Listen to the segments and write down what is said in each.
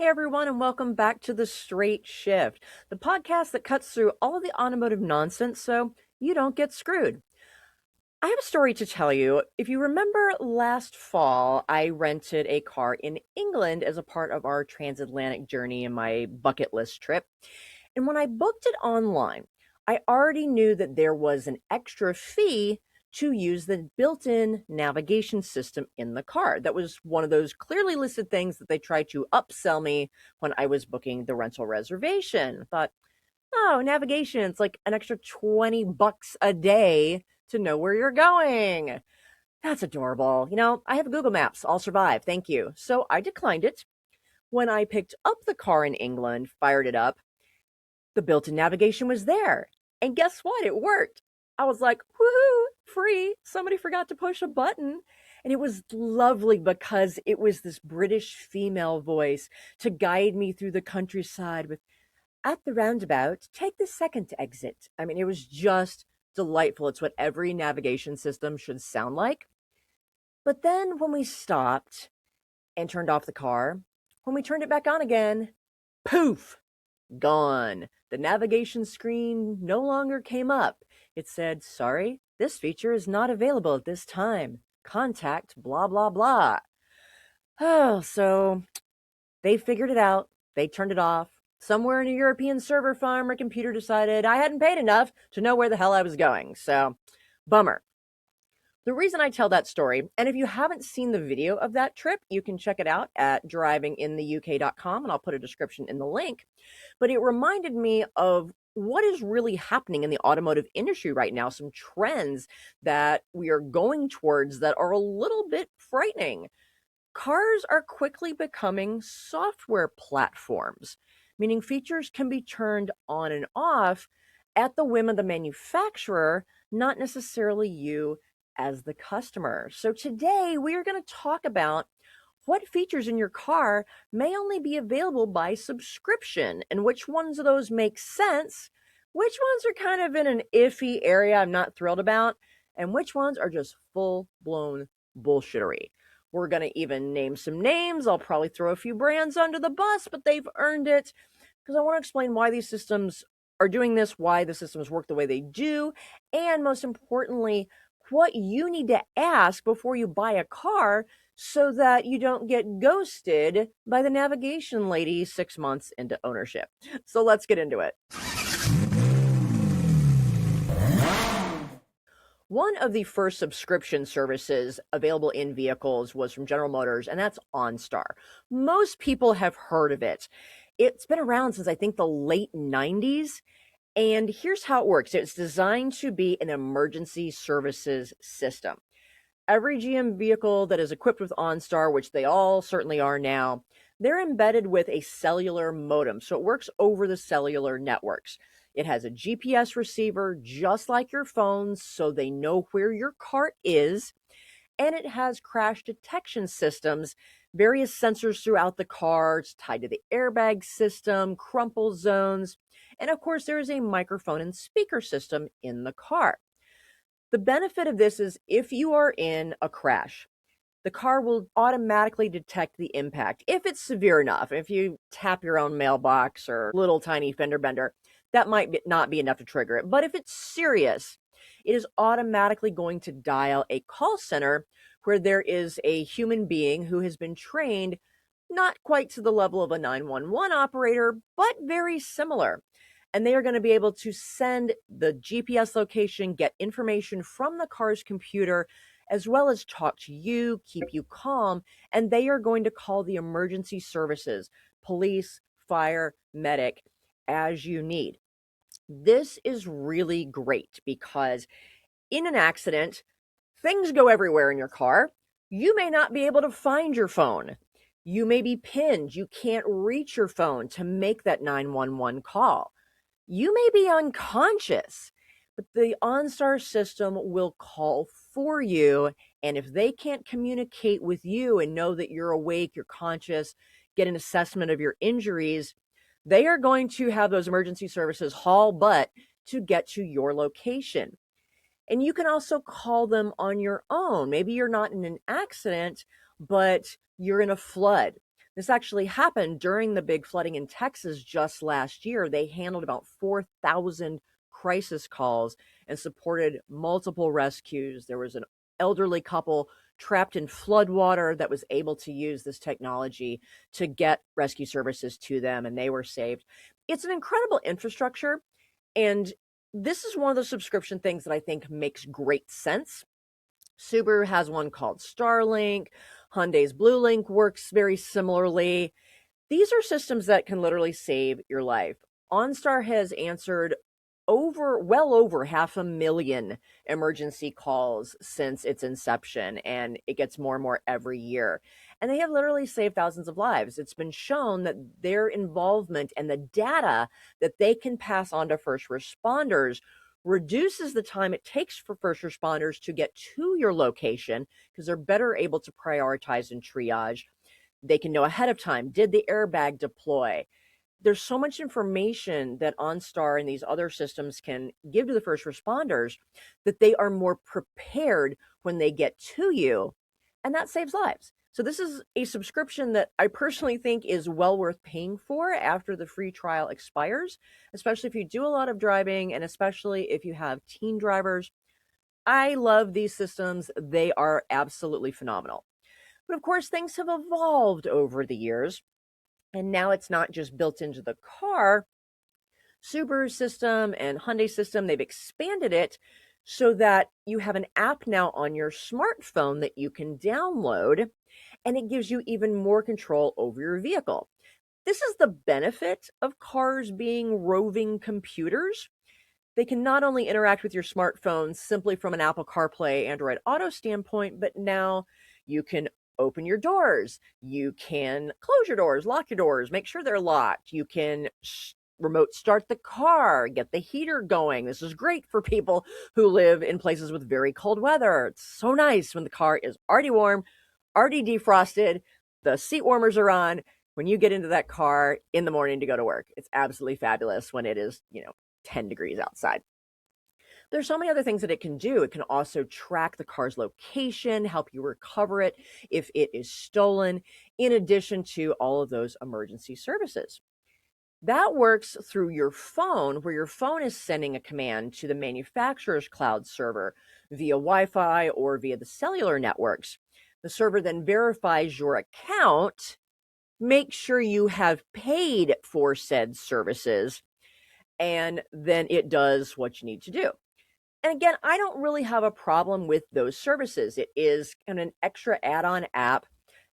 Hey everyone, and welcome back to The Straight Shift, the podcast that cuts through all of the automotive nonsense so you don't get screwed. I have a story to tell you. If you remember last fall, I rented a car in England as a part of our transatlantic journey and my bucket list trip. And when I booked it online, I already knew that there was an extra fee to use the built-in navigation system in the car. That was one of those clearly listed things that they tried to upsell me when I was booking the rental reservation. I thought, oh, navigation, it's like an extra $20 a day to know where you're going. That's adorable. I have Google Maps. I'll survive. Thank you. So I declined it. When I picked up the car in England, fired it up, the built-in navigation was there. And guess what? It worked. I was like, woohoo, free. Somebody forgot to push a button. And it was lovely because it was this British female voice to guide me through the countryside with, at the roundabout, take the second exit. I mean, it was just delightful. It's what every navigation system should sound like. But then when we stopped and turned off the car, when we turned it back on again, poof, gone. The navigation screen no longer came up. It said, sorry, this feature is not available at this time. Contact blah, blah, blah. Oh, so they figured it out. They turned it off. Somewhere in a European server farm, my computer decided I hadn't paid enough to know where the hell I was going. So, bummer. The reason I tell that story, and if you haven't seen the video of that trip, you can check it out at drivingintheuk.com, and I'll put a description in the link. But it reminded me of what is really happening in the automotive industry right now, some trends that we are going towards that are a little bit frightening. Cars are quickly becoming software platforms, meaning features can be turned on and off at the whim of the manufacturer, not necessarily you as the customer. So today we are going to talk about what features in your car may only be available by subscription and which ones of those make sense, which ones are kind of in an iffy area I'm not thrilled about, and which ones are just full-blown bullshittery. We're going to even name some names. I'll probably throw a few brands under the bus, but they've earned it because I want to explain why these systems are doing this, why the systems work the way they do, and most importantly, what you need to ask before you buy a car so that you don't get ghosted by the navigation lady 6 months into ownership. So let's get into it. One of the first subscription services available in vehicles was from General Motors, and that's OnStar. Most people have heard of it. It's been around since I think the late 90s. And here's how it works. It's designed to be an emergency services system. Every GM vehicle that is equipped with OnStar, which they all certainly are now, they're embedded with a cellular modem. So it works over the cellular networks. It has a GPS receiver just like your phones, so they know where your car is. And it has crash detection systems, various sensors throughout the car. It's tied to the airbag system, crumple zones. And of course, there is a microphone and speaker system in the car. The benefit of this is if you are in a crash, the car will automatically detect the impact. If it's severe enough, if you tap your own mailbox or little tiny fender bender, that might not be enough to trigger it. But if it's serious, it is automatically going to dial a call center where there is a human being who has been trained, not quite to the level of a 911 operator, but very similar. And they are going to be able to send the GPS location, get information from the car's computer, as well as talk to you, keep you calm, and they are going to call the emergency services, police, fire, medic, as you need. This is really great because in an accident, things go everywhere in your car. You may not be able to find your phone. You may be pinned. You can't reach your phone to make that 911 call. You may be unconscious, but the OnStar system will call for you. And if they can't communicate with you and know that you're awake, you're conscious, get an assessment of your injuries, they are going to have those emergency services haul butt to get to your location. And you can also call them on your own. Maybe you're not in an accident, but you're in a flood. This actually happened during the big flooding in Texas just last year. They handled about 4,000 crisis calls and supported multiple rescues. There was an elderly couple trapped in floodwater that was able to use this technology to get rescue services to them, and they were saved. It's an incredible infrastructure, and this is one of the subscription things that I think makes great sense. Subaru has one called STARLINK. Hyundai's BlueLink works very similarly. These are systems that can literally save your life. OnStar has answered well over 500,000 emergency calls since its inception, and it gets more and more every year. And they have literally saved thousands of lives. It's been shown that their involvement and the data that they can pass on to first responders reduces the time it takes for first responders to get to your location because they're better able to prioritize and triage. They can know ahead of time, did the airbag deploy? There's so much information that OnStar and these other systems can give to the first responders that they are more prepared when they get to you, and that saves lives. So this is a subscription that I personally think is well worth paying for after the free trial expires, especially if you do a lot of driving and especially if you have teen drivers. I love these systems. They are absolutely phenomenal. But of course, things have evolved over the years. And now it's not just built into the car. Subaru system and Hyundai system, they've expanded it so that you have an app now on your smartphone that you can download, and it gives you even more control over your vehicle. This is the benefit of cars being roving computers. They can not only interact with your smartphone simply from an Apple CarPlay, Android Auto standpoint, but now you can open your doors. You can close your doors, lock your doors, make sure they're locked. You can remote start the car, get the heater going. This is great for people who live in places with very cold weather. It's so nice when the car is already warm, already defrosted, the seat warmers are on. When you get into that car in the morning to go to work, it's absolutely fabulous when it is, 10 degrees outside. There's so many other things that it can do. It can also track the car's location, help you recover it if it is stolen, in addition to all of those emergency services. That works through your phone, where your phone is sending a command to the manufacturer's cloud server via Wi-Fi or via the cellular networks. The server then verifies your account, makes sure you have paid for said services, and then it does what you need to do. And again, I don't really have a problem with those services. It is an extra add-on app.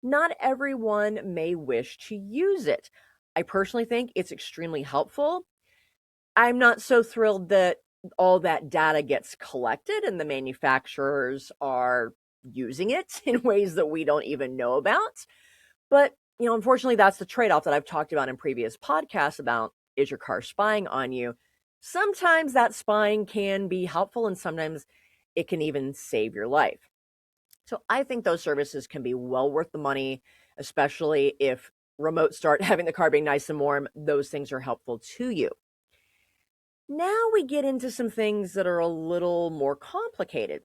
Not everyone may wish to use it. I personally think it's extremely helpful. I'm not so thrilled that all that data gets collected and the manufacturers are using it in ways that we don't even know about. But, unfortunately, that's the trade-off that I've talked about in previous podcasts about, is your car spying on you? Sometimes that spying can be helpful, and sometimes it can even save your life. So I think those services can be well worth the money, especially if remote start, having the car being nice and warm, those things are helpful to you. Now we get into some things that are a little more complicated.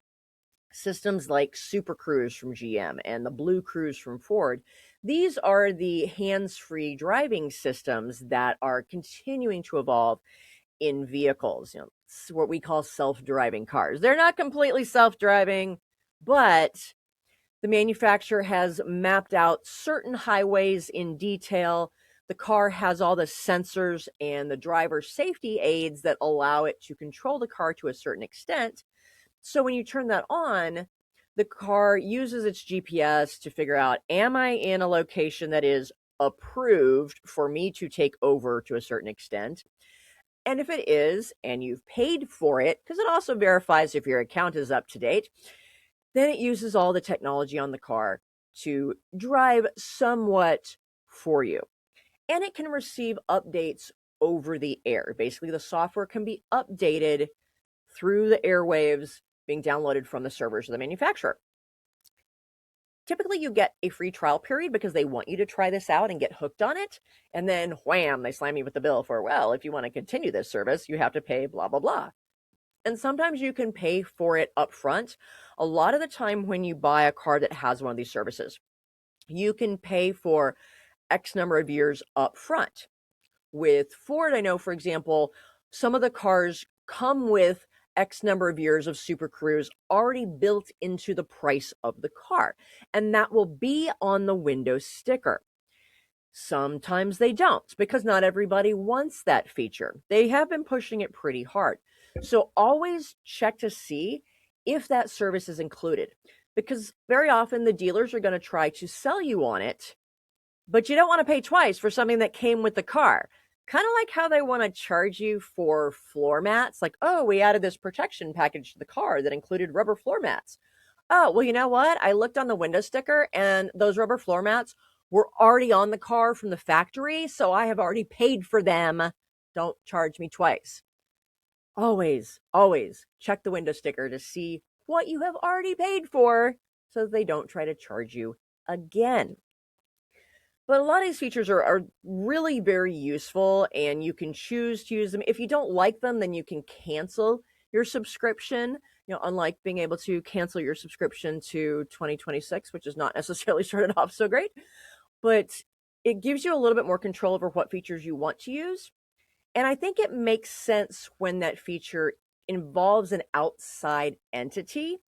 Systems like Super Cruise from GM and the BlueCruise from Ford, these are the hands-free driving systems that are continuing to evolve in vehicles. It's what we call self-driving cars. They're not completely self-driving, but the manufacturer has mapped out certain highways in detail. The car has all the sensors and the driver safety aids that allow it to control the car to a certain extent. So when you turn that on, the car uses its GPS to figure out, am I in a location that is approved for me to take over to a certain extent? And if it is, and you've paid for it, because it also verifies if your account is up to date, then it uses all the technology on the car to drive somewhat for you. And it can receive updates over the air. Basically, the software can be updated through the airwaves being downloaded from the servers of the manufacturer. Typically, you get a free trial period because they want you to try this out and get hooked on it. And then, wham, they slam you with the bill for, well, if you want to continue this service, you have to pay blah, blah, blah. And sometimes you can pay for it up front. A lot of the time when you buy a car that has one of these services, you can pay for X number of years up front. With Ford, I know, for example, some of the cars come with X number of years of Super Cruise already built into the price of the car, and that will be on the window sticker. Sometimes they don't because not everybody wants that feature. They have been pushing it pretty hard. So always check to see if that service is included because very often the dealers are going to try to sell you on it, but you don't want to pay twice for something that came with the car. Kind of like how they want to charge you for floor mats. Like, oh, we added this protection package to the car that included rubber floor mats. Oh, well, you know what? I looked on the window sticker and those rubber floor mats were already on the car from the factory, so I have already paid for them. Don't charge me twice. Always, always check the window sticker to see what you have already paid for so they don't try to charge you again. But a lot of these features are really very useful, and you can choose to use them. If you don't like them, then you can cancel your subscription. Unlike being able to cancel your subscription to 2026, which is not necessarily started off so great, but it gives you a little bit more control over what features you want to use. And I think it makes sense when that feature involves an outside entity,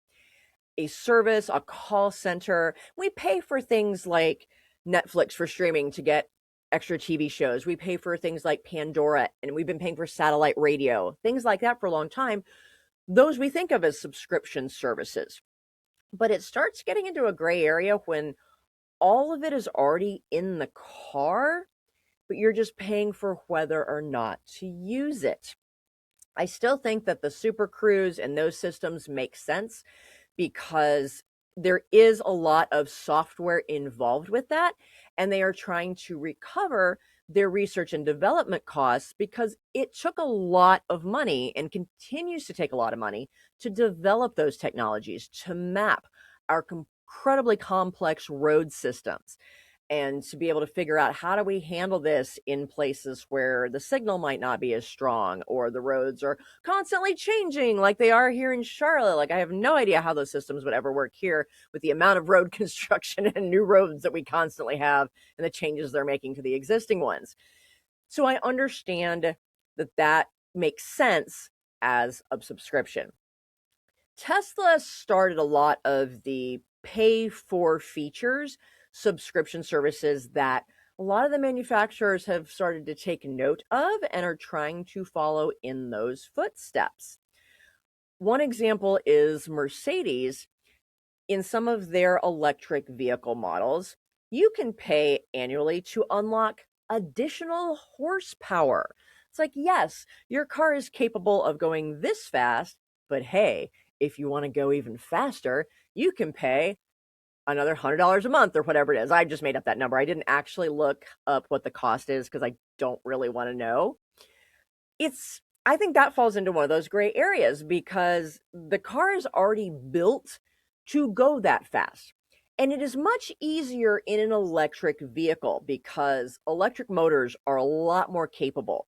a service, a call center. We pay for things like Netflix for streaming to get extra TV shows. We pay for things like Pandora, and we've been paying for satellite radio, things like that for a long time. Those we think of as subscription services. But it starts getting into a gray area when all of it is already in the car, but you're just paying for whether or not to use it. I still think that the Super Cruise and those systems make sense because there is a lot of software involved with that, and they are trying to recover their research and development costs because it took a lot of money and continues to take a lot of money to develop those technologies, to map our incredibly complex road systems, and to be able to figure out how do we handle this in places where the signal might not be as strong or the roads are constantly changing like they are here in Charlotte. Like, I have no idea how those systems would ever work here with the amount of road construction and new roads that we constantly have and the changes they're making to the existing ones. So I understand that makes sense as a subscription. Tesla started a lot of the pay for features subscription services that a lot of the manufacturers have started to take note of and are trying to follow in those footsteps. One example is Mercedes. In some of their electric vehicle models, you can pay annually to unlock additional horsepower. It's like, yes, your car is capable of going this fast, but hey, if you want to go even faster, you can pay another $100 a month or whatever it is. I just made up that number. I didn't actually look up what the cost is because I don't really want to know. I think that falls into one of those gray areas because the car is already built to go that fast. And it is much easier in an electric vehicle because electric motors are a lot more capable.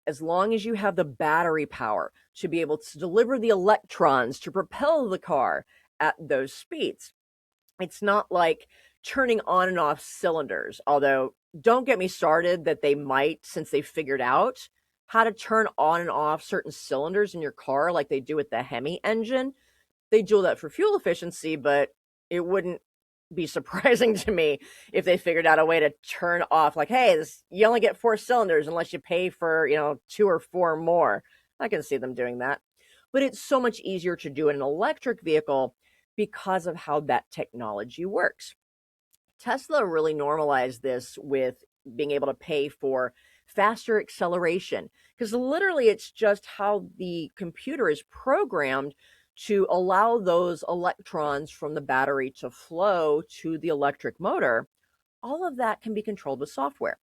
As long as you have the battery power to be able to deliver the electrons to propel the car at those speeds. It's not like turning on and off cylinders, although don't get me started that they might, since they figured out how to turn on and off certain cylinders in your car like they do with the Hemi engine. They do that for fuel efficiency, but it wouldn't be surprising to me if they figured out a way to turn off, like, hey, you only get 4 cylinders unless you pay for, 2 or 4 more. I can see them doing that. But it's so much easier to do in an electric vehicle because of how that technology works. Tesla really normalized this with being able to pay for faster acceleration because literally it's just how the computer is programmed to allow those electrons from the battery to flow to the electric motor. All of that can be controlled with software.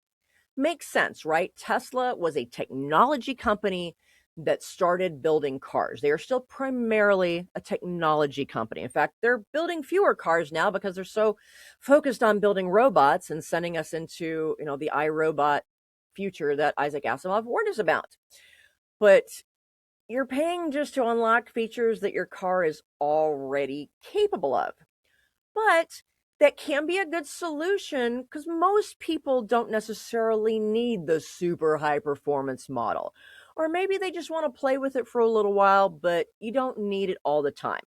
Makes sense, right? Tesla was a technology company that started building cars. They are still primarily a technology company. In fact, they're building fewer cars now because they're so focused on building robots and sending us into, the iRobot future that Isaac Asimov warned us about. But you're paying just to unlock features that your car is already capable of. But that can be a good solution because most people don't necessarily need the super high performance model. Or maybe they just want to play with it for a little while, but you don't need it all the time.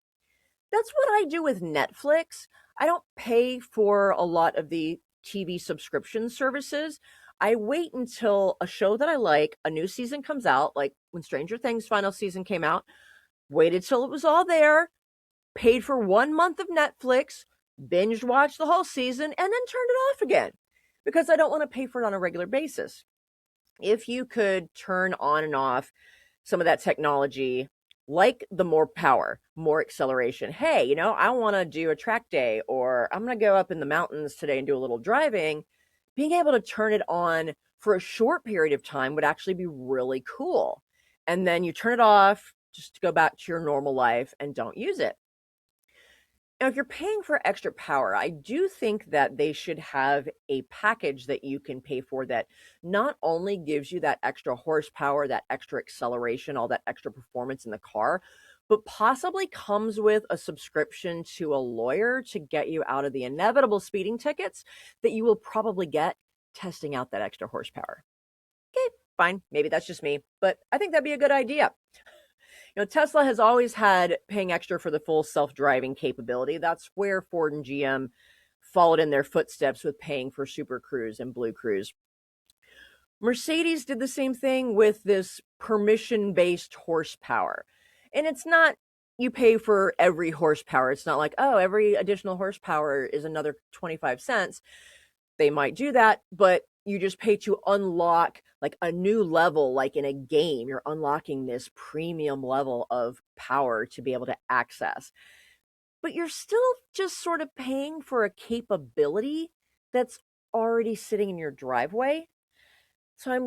That's what I do with Netflix. I don't pay for a lot of the TV subscription services. I wait until a show that I like, a new season comes out, like when Stranger Things final season came out, waited till it was all there, paid for 1 month of Netflix, binged watched the whole season, and then turned it off again because I don't want to pay for it on a regular basis. If you could turn on and off some of that technology, like the more power, more acceleration. Hey, I want to do a track day, or I'm going to go up in the mountains today and do a little driving. Being able to turn it on for a short period of time would actually be really cool. And then you turn it off just to go back to your normal life and don't use it. Now, if you're paying for extra power, I do think that they should have a package that you can pay for that not only gives you that extra horsepower, that extra acceleration, all that extra performance in the car, but possibly comes with a subscription to a lawyer to get you out of the inevitable speeding tickets that you will probably get testing out that extra horsepower. Okay, fine. Maybe that's just me, but I think that'd be a good idea. Tesla has always had paying extra for the full self-driving capability. That's where Ford and GM followed in their footsteps with paying for Super Cruise and BlueCruise. Mercedes did the same thing with this permission-based horsepower. And it's not you pay for every horsepower. It's not like, oh, every additional horsepower is another 25 cents. They might do that, but you just pay to unlock like a new level, like in a game. You're unlocking this premium level of power to be able to access. But you're still just sort of paying for a capability that's already sitting in your driveway. So I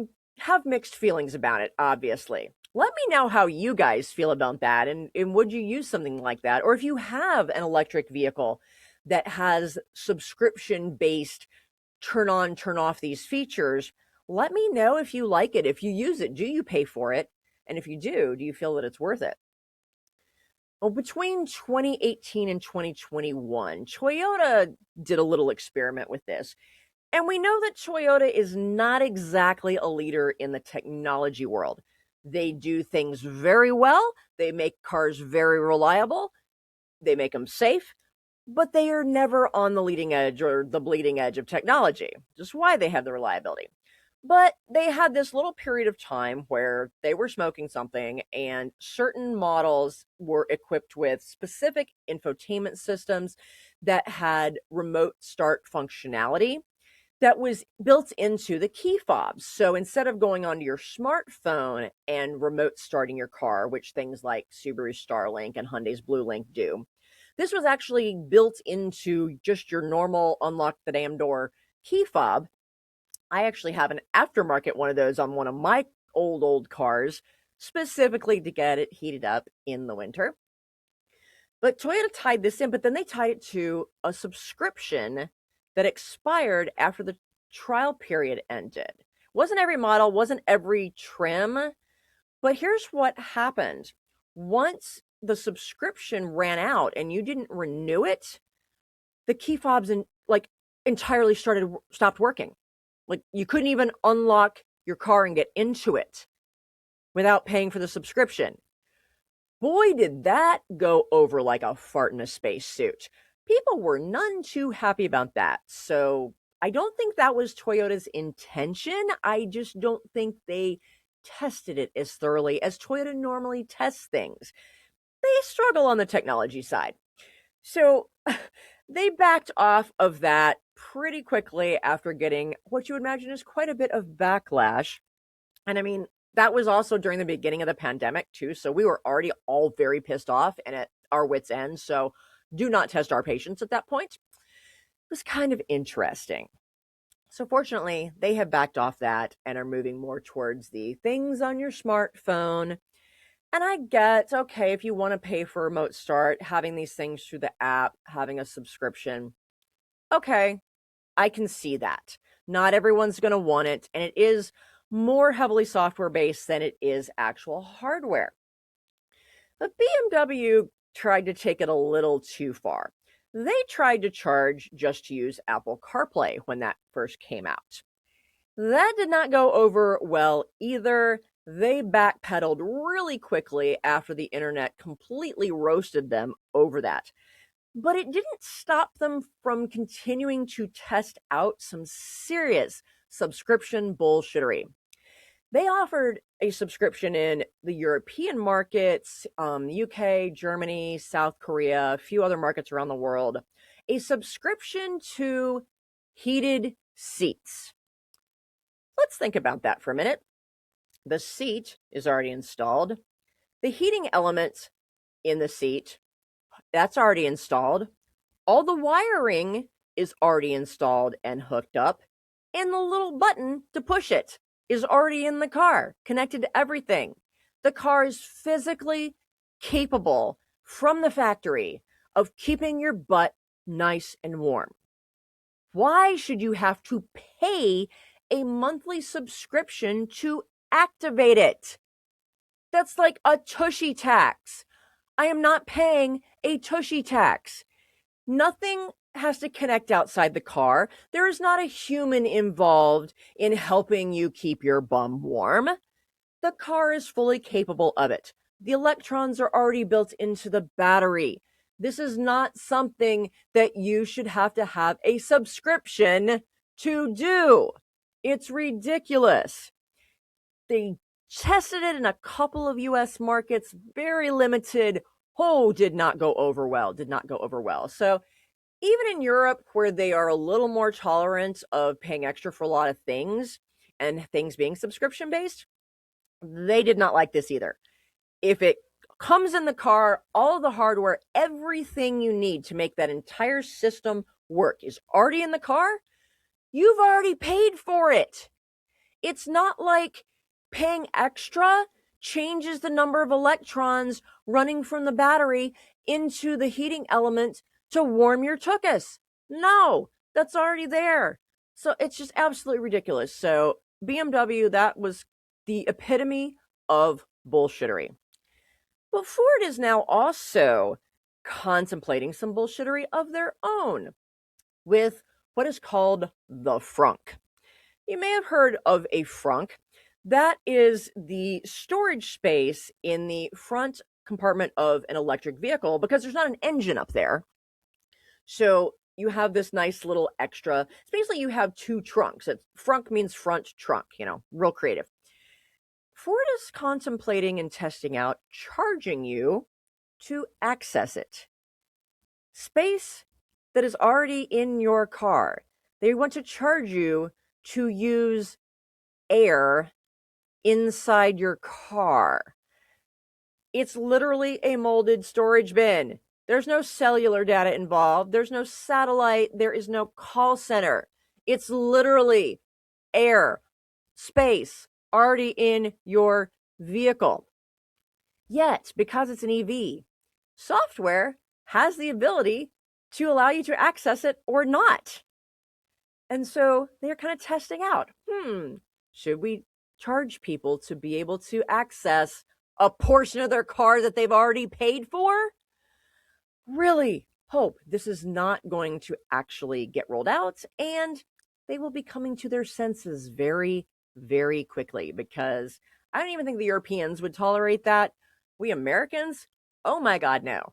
have mixed feelings about it, obviously. Let me know how you guys feel about that, and would you use something like that? Or if you have an electric vehicle that has subscription-based turn on, turn off these features, let me know if you like it. If you use it, do you pay for it? And if you do you feel that it's worth it? Well, between 2018 and 2021, Toyota did a little experiment with this. And we know that Toyota is not exactly a leader in the technology world. They do things very well. They make cars very reliable. They make them safe, but they are never on the leading edge or the bleeding edge of technology, just why they have the reliability. But they had this little period of time where they were smoking something, and certain models were equipped with specific infotainment systems that had remote start functionality that was built into the key fobs. So instead of going onto your smartphone and remote starting your car, which things like Subaru STARLINK and Hyundai's BlueLink do, this was actually built into just your normal unlock the damn door key fob. I actually have an aftermarket one of those on one of my old cars, specifically to get it heated up in the winter. But Toyota tied this in, but then they tied it to a subscription that expired after the trial period ended. Wasn't every model, wasn't every trim, but here's what happened. Once the subscription ran out and you didn't renew it, the key fobs entirely stopped working. Like you couldn't even unlock your car and get into it without paying for the subscription. Boy, did that go over like a fart in a spacesuit. People were none too happy about that. So I don't think that was Toyota's intention. I just don't think they tested it as thoroughly as Toyota normally tests things. They struggle on the technology side. So they backed off of that pretty quickly after getting what you would imagine is quite a bit of backlash. And I mean, that was also during the beginning of the pandemic too. So we were already all very pissed off and at our wits' end. So do not test our patience at that point. It was kind of interesting. So fortunately, they have backed off that and are moving more towards the things on your smartphone. And I get, okay, if you want to pay for remote start, having these things through the app, having a subscription, okay, I can see that. Not everyone's going to want it, and it is more heavily software-based than it is actual hardware. But BMW tried to take it a little too far. They tried to charge just to use Apple CarPlay when that first came out. That did not go over well either. They backpedaled really quickly after the internet completely roasted them over that. But it didn't stop them from continuing to test out some serious subscription bullshittery. They offered a subscription in the European markets, UK, Germany, South Korea, a few other markets around the world, a subscription to heated seats. Let's think about that for a minute. The seat is already installed. The heating element in the seat, that's already installed. All the wiring is already installed and hooked up. And the little button to push it is already in the car, connected to everything. The car is physically capable from the factory of keeping your butt nice and warm. Why should you have to pay a monthly subscription to activate it? That's like a tushy tax. I am not paying a tushy tax. Nothing has to connect outside the car. There is not a human involved in helping you keep your bum warm. The car is fully capable of it. The electrons are already built into the battery. This is not something that you should have to have a subscription to do. It's ridiculous. They tested it in a couple of US markets, very limited. Did not go over well. So even in Europe, where they are a little more tolerant of paying extra for a lot of things and things being subscription based, they did not like this either. If it comes in the car, all of the hardware, everything you need to make that entire system work is already in the car, you've already paid for it. It's not like paying extra changes the number of electrons running from the battery into the heating element to warm your tuchus. No, that's already there. So it's just absolutely ridiculous. So BMW, that was the epitome of bullshittery. But Ford is now also contemplating some bullshittery of their own with what is called the frunk. You may have heard of a frunk. That is the storage space in the front compartment of an electric vehicle because there's not an engine up there. So you have this nice little extra. It's basically you have two trunks. Frunk means front trunk, real creative. Ford is contemplating and testing out charging you to access it. Space that is already in your car. They want to charge you to use air inside your car. It's literally a molded storage bin. There's no cellular data involved. There's no satellite. There is no call center. It's literally air, space already in your vehicle. Yet, because it's an EV, software has the ability to allow you to access it or not. And so they're kind of testing out, should we charge people to be able to access a portion of their car that they've already paid for? Really hope this is not going to actually get rolled out and they will be coming to their senses very, very quickly, because I don't even think the Europeans would tolerate that. We Americans, oh my God, no.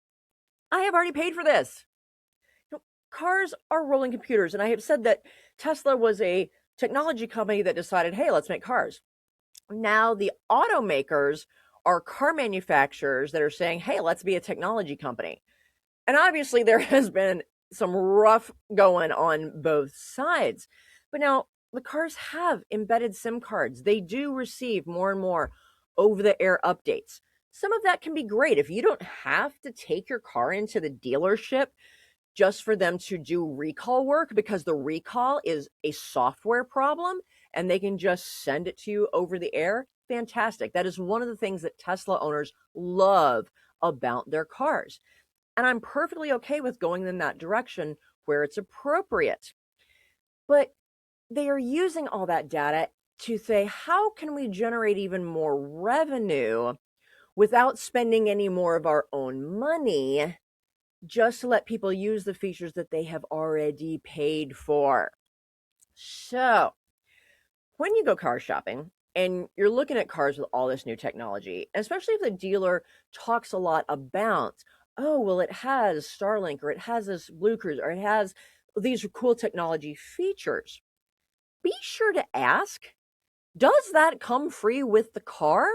I have already paid for this. Cars are rolling computers, and I have said that Tesla was a technology company that decided, hey, let's make cars. Now the automakers are car manufacturers that are saying, hey, let's be a technology company. And obviously there has been some rough going on both sides. But now the cars have embedded SIM cards. They do receive more and more over-the-air updates. Some of that can be great. If you don't have to take your car into the dealership just for them to do recall work, because the recall is a software problem and they can just send it to you over the air, fantastic. That is one of the things that Tesla owners love about their cars. And I'm perfectly okay with going in that direction where it's appropriate. But they are using all that data to say, how can we generate even more revenue without spending any more of our own money just to let people use the features that they have already paid for. So, when you go car shopping and you're looking at cars with all this new technology, especially if the dealer talks a lot about, oh, well, it has STARLINK or it has this BlueCruise or it has these cool technology features, be sure to ask, does that come free with the car?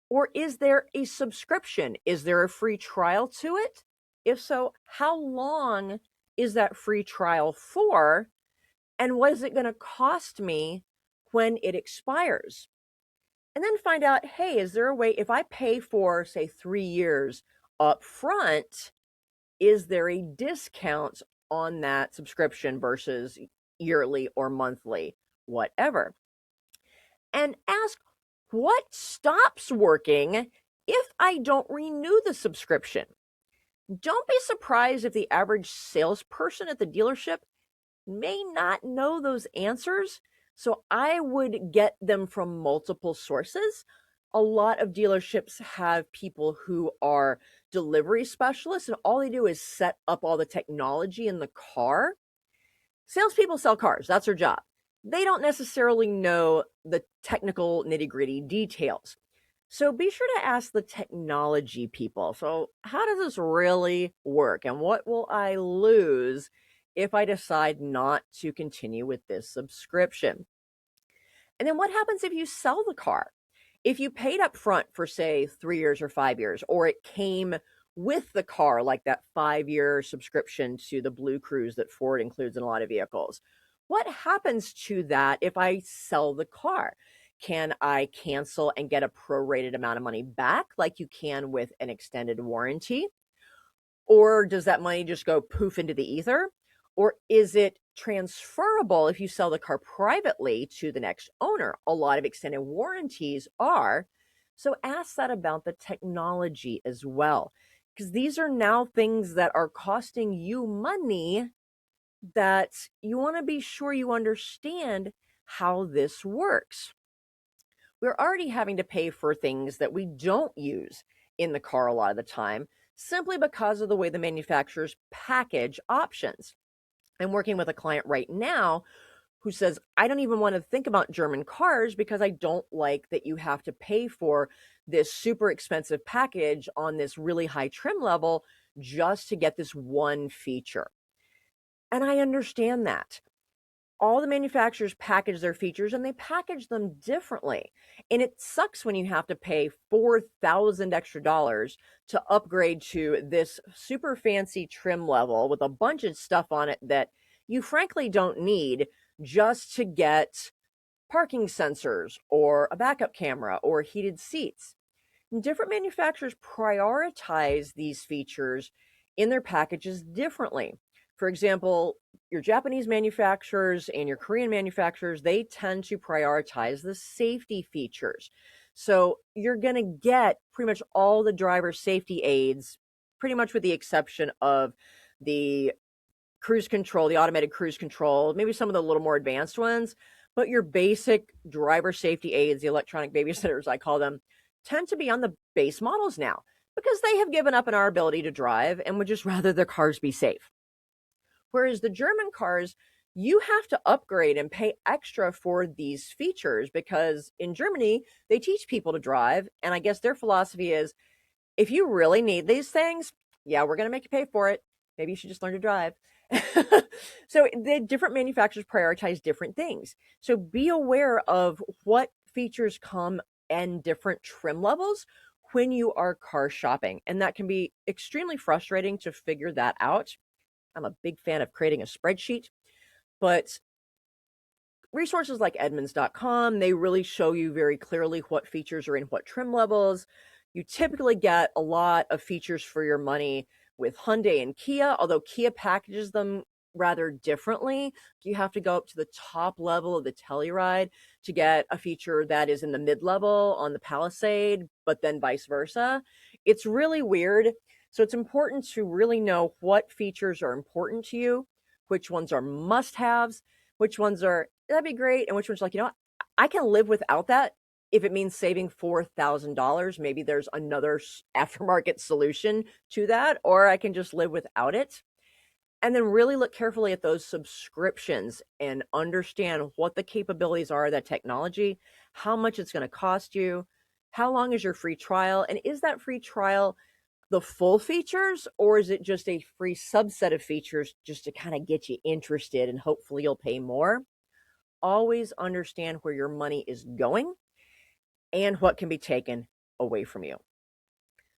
Or is there a subscription? Is there a free trial to it? If so, how long is that free trial for? And what is it going to cost me when it expires? And then find out, hey, is there a way, if I pay for, say, 3 years up front, is there a discount on that subscription versus yearly or monthly, whatever? And ask, what stops working if I don't renew the subscription? Don't be surprised if the average salesperson at the dealership may not know those answers. So I would get them from multiple sources. A lot of dealerships have people who are delivery specialists, and all they do is set up all the technology in the car. Salespeople sell cars, that's their job. They don't necessarily know the technical nitty-gritty details. So be sure to ask the technology people. So, how does this really work? And what will I lose if I decide not to continue with this subscription? And then what happens if you sell the car? If you paid up front for, say, 3 years or 5 years, or it came with the car, like that 5 year subscription to the BlueCruise that Ford includes in a lot of vehicles, what happens to that if I sell the car? Can I cancel and get a prorated amount of money back like you can with an extended warranty? Or does that money just go poof into the ether? Or is it transferable if you sell the car privately to the next owner? A lot of extended warranties are. So ask that about the technology as well, because these are now things that are costing you money that you want to be sure you understand how this works. We're already having to pay for things that we don't use in the car a lot of the time, simply because of the way the manufacturers package options. I'm working with a client right now who says, I don't even want to think about German cars because I don't like that you have to pay for this super expensive package on this really high trim level just to get this one feature. And I understand that. All the manufacturers package their features and they package them differently. And it sucks when you have to pay 4,000 extra dollars to upgrade to this super fancy trim level with a bunch of stuff on it that you frankly don't need, just to get parking sensors or a backup camera or heated seats. And different manufacturers prioritize these features in their packages differently. For example, your Japanese manufacturers and your Korean manufacturers, they tend to prioritize the safety features. So you're going to get pretty much all the driver safety aids, pretty much with the exception of the cruise control, the automated cruise control, maybe some of the little more advanced ones. But your basic driver safety aids, the electronic babysitters, I call them, tend to be on the base models now because they have given up on our ability to drive and would just rather their cars be safe. Whereas the German cars, you have to upgrade and pay extra for these features because in Germany, they teach people to drive. And I guess their philosophy is, if you really need these things, yeah, we're going to make you pay for it. Maybe you should just learn to drive. So the different manufacturers prioritize different things. So be aware of what features come in different trim levels when you are car shopping. And that can be extremely frustrating to figure that out. I'm a big fan of creating a spreadsheet, but resources like Edmunds.com, they really show you very clearly what features are in what trim levels. You typically get a lot of features for your money with Hyundai and Kia, although Kia packages them rather differently. You have to go up to the top level of the Telluride to get a feature that is in the mid-level on the Palisade, but then vice versa. It's really weird. So it's important to really know what features are important to you, which ones are must-haves, which ones are, that'd be great, and which ones like, I can live without that, If it means saving $4,000, maybe there's another aftermarket solution to that, or I can just live without it. And then really look carefully at those subscriptions and understand what the capabilities are of that technology, how much it's going to cost you, how long is your free trial, and is that free trial the full features, or is it just a free subset of features just to kind of get you interested and hopefully you'll pay more? Always understand where your money is going and what can be taken away from you.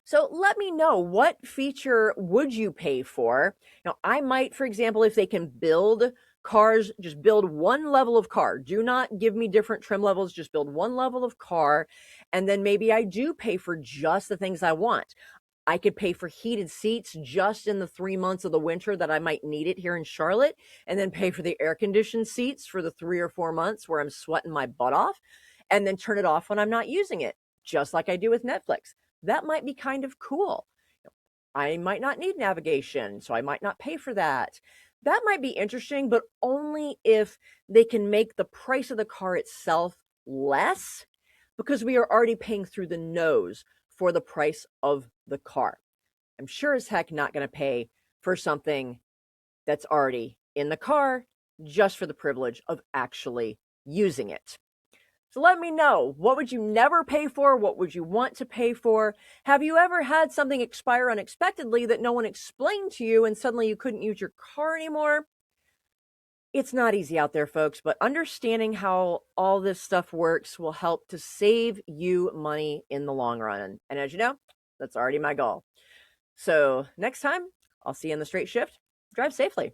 So let me know, what feature would you pay for? Now, I might, for example, if they can build cars, just build one level of car. Do not give me different trim levels, just build one level of car. And then maybe I do pay for just the things I want. I could pay for heated seats just in the 3 months of the winter that I might need it here in Charlotte, and then pay for the air conditioned seats for the 3 or 4 months where I'm sweating my butt off, and then turn it off when I'm not using it, just like I do with Netflix. That might be kind of cool. I might not need navigation, so I might not pay for that. That might be interesting, but only if they can make the price of the car itself less, because we are already paying through the nose for the price of the car. I'm sure as heck not going to pay for something that's already in the car just for the privilege of actually using it. So let me know, what would you never pay for? What would you want to pay for? Have you ever had something expire unexpectedly that no one explained to you and suddenly you couldn't use your car anymore? It's not easy out there, folks, but understanding how all this stuff works will help to save you money in the long run. And as you know, that's already my goal. So next time, I'll see you in the straight shift. Drive safely.